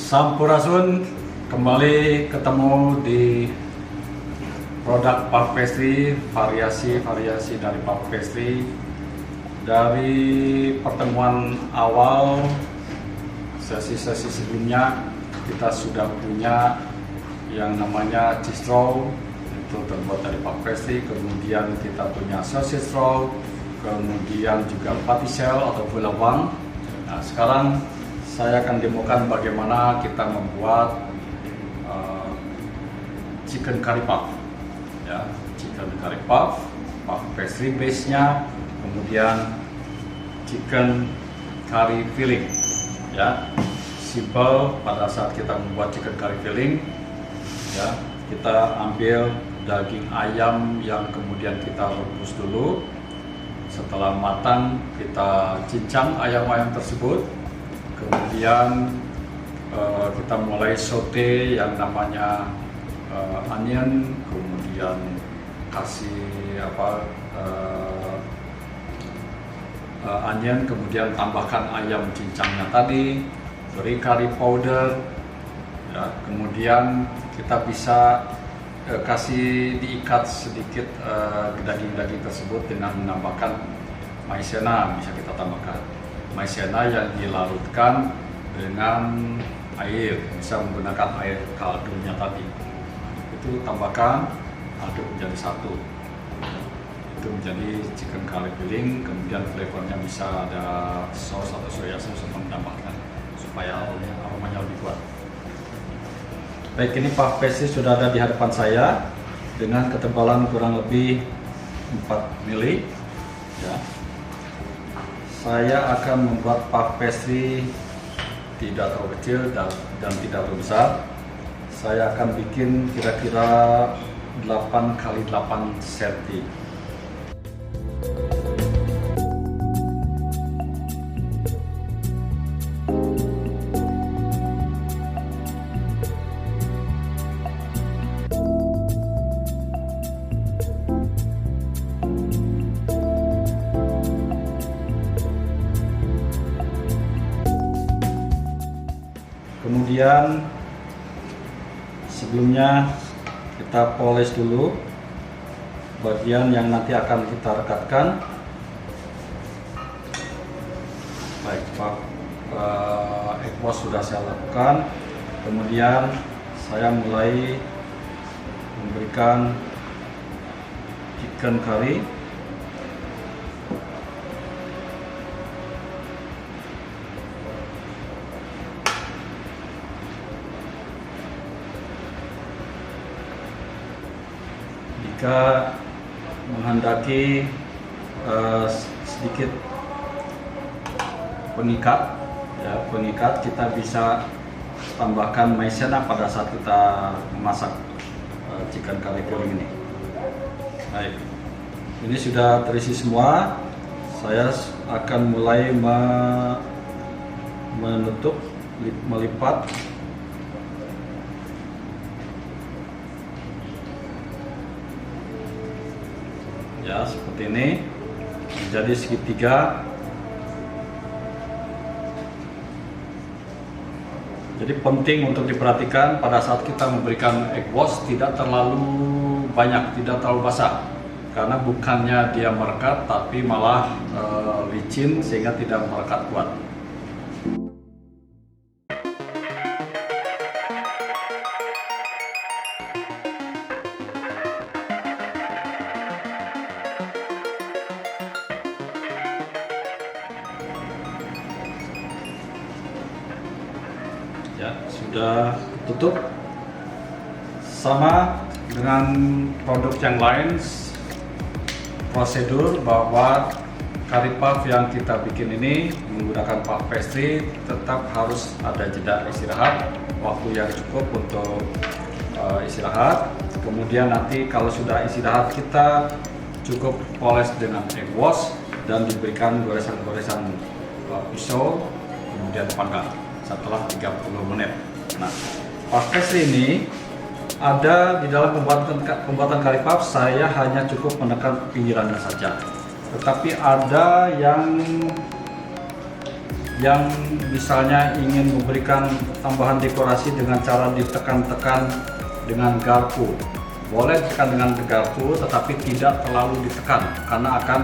Sampurasun, kembali ketemu di produk puff pastry, variasi dari puff pastry. Dari pertemuan awal sesi-sesi sebelumnya kita sudah punya yang namanya cheese roll, itu terbuat dari puff pastry. Kemudian kita punya sausage roll, kemudian juga patisel atau bulawang. Nah, sekarang saya akan demokan bagaimana kita membuat chicken curry puff, ya, chicken curry puff pastry base-nya, kemudian chicken curry filling, ya, simple. Pada saat kita membuat chicken curry filling, ya, kita ambil daging ayam yang kemudian kita rebus dulu. Setelah matang, kita cincang ayam-ayam tersebut. Kemudian kita mulai saute yang namanya onion, kemudian kasih onion, kemudian tambahkan ayam cincangnya tadi, beri curry powder, ya, kemudian kita bisa kasih diikat sedikit daging-daging tersebut dengan menambahkan maizena. Bisa kita tambahkan maizena yang dilarutkan dengan air, bisa menggunakan air kaldunya tadi. Itu tambahkan, aduk menjadi satu. Itu menjadi chicken curry filling. Kemudian flavornya bisa ada saus atau soya sauce untuk menambahkan supaya aromanya lebih kuat. Baik, ini puff pastry sudah ada di hadapan saya dengan ketebalan kurang lebih 4 mili. Ya. Saya akan membuat puff pastry tidak terlalu kecil dan tidak terlalu besar. Saya akan bikin kira-kira 8 x 8 cm. Kemudian sebelumnya kita poles dulu bagian yang nanti akan kita rekatkan. Baik, egg wash sudah saya lakukan. Kemudian saya mulai memberikan chicken curry. Jika menghendaki sedikit pengikat, ya, kita bisa tambahkan maizena pada saat kita memasak chicken curry filling ini. Baik, ini sudah terisi semua. Saya akan mulai menutup, melipat. Ya, seperti ini, menjadi segitiga. Jadi penting untuk diperhatikan pada saat kita memberikan egg wash, tidak terlalu banyak, tidak terlalu basah, karena bukannya dia merekat tapi malah licin sehingga tidak merekat kuat. Ya, sudah tutup. Sama dengan produk yang lain, prosedur bahwa curry puff yang kita bikin ini menggunakan puff pastry tetap harus ada jeda istirahat, waktu yang cukup untuk istirahat. Kemudian nanti kalau sudah istirahat, kita cukup poles dengan egg wash dan diberikan goresan-goresan pisau, kemudian panggang setelah 30 menit. Nah, puff pastry ini ada di dalam pembuatan curry puff, saya hanya cukup menekan pinggirannya saja. Tetapi ada yang yang misalnya ingin memberikan tambahan dekorasi dengan cara ditekan-tekan dengan garpu, boleh ditekan dengan garpu tetapi tidak terlalu ditekan karena akan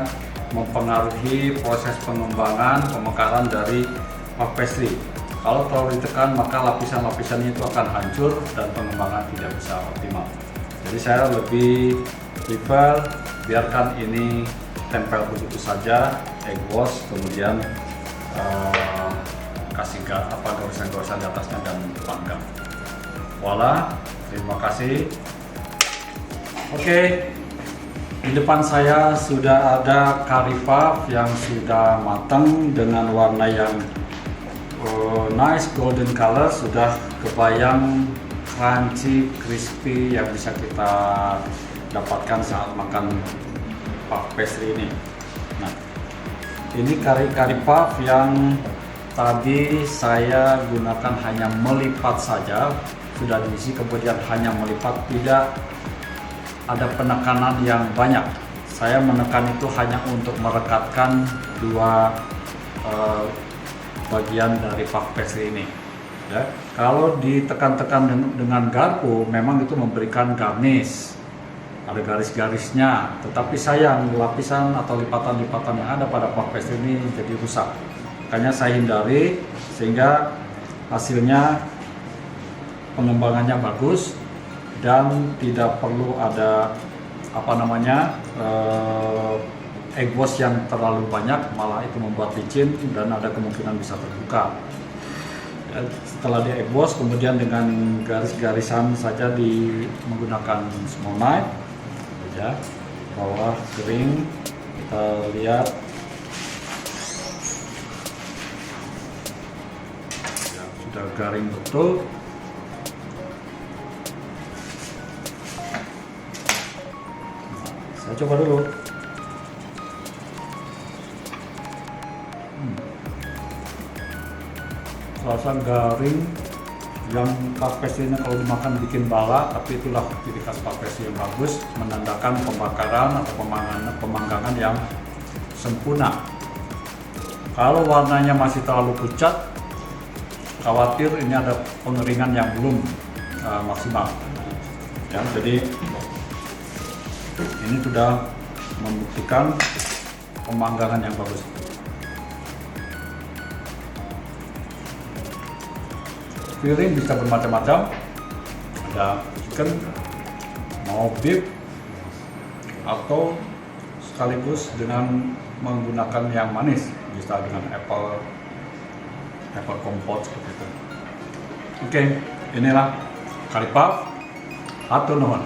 mempengaruhi proses pengembangan pemekaran dari puff pastry. Kalau terlalu ditekan maka lapisan-lapisannya itu akan hancur dan pengembangan tidak bisa optimal. Jadi saya lebih prefer biarkan ini tempel begitu saja, egg wash, kemudian kasih garisan-garisan di atasnya dan panggang. Voila, terima kasih. Oke, di depan saya sudah ada curry puff yang sudah matang dengan warna yang nice golden color, sudah kebayang crunchy, crispy yang bisa kita dapatkan saat makan puff pastry ini. Nah, ini curry puff yang tadi saya gunakan hanya melipat saja, sudah diisi kemudian hanya melipat, tidak ada penekanan yang banyak. Saya menekan itu hanya untuk merekatkan dua bagian dari puff pastry ini. Ya, kalau ditekan-tekan dengan garpu, memang itu memberikan garnish, ada garis-garisnya. Tetapi sayang, lapisan atau lipatan-lipatan yang ada pada puff pastry ini jadi rusak. Makanya saya hindari sehingga hasilnya pengembangannya bagus dan tidak perlu ada egg wash yang terlalu banyak, malah itu membuat licin dan ada kemungkinan bisa terbuka. Setelah di egg wash, kemudian dengan garis-garisan saja menggunakan small knife, ya, bawah kering, kita lihat ya, sudah garing betul. Saya coba dulu. Rasa garing, yang puff pastry-nya kalau dimakan bikin bala, tapi itulah ciri khas puff pastry yang bagus, menandakan pembakaran atau pemanggangan yang sempurna. Kalau warnanya masih terlalu pucat, khawatir ini ada pengeringan yang belum maksimal. Ya, jadi ini sudah membuktikan pemanggangan yang bagus. Filling bisa bermacam-macam, ada chicken, mau beef, atau sekaligus dengan menggunakan yang manis, bisa dengan apple kompot seperti itu. Oke, inilah curry puff. Hatur nuhun.